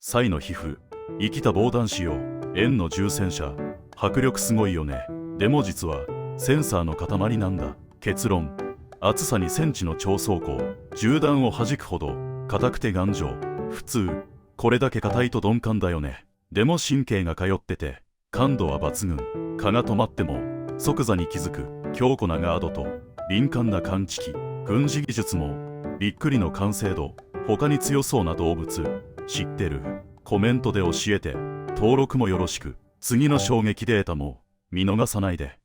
サイの皮膚、生きた防弾仕様、円の重戦車。迫力すごいよね。でも実はセンサーの塊なんだ。結論、厚さ2センチの超装甲、銃弾を弾くほど硬くて頑丈。普通これだけ硬いと鈍感だよね。でも神経が通ってて感度は抜群。蚊が止まっても即座に気づく強固なガードと敏感な感知器。軍事技術もびっくりの完成度。他に強そうな動物知ってる？コメントで教えて。登録もよろしく。次の衝撃データも見逃さないで。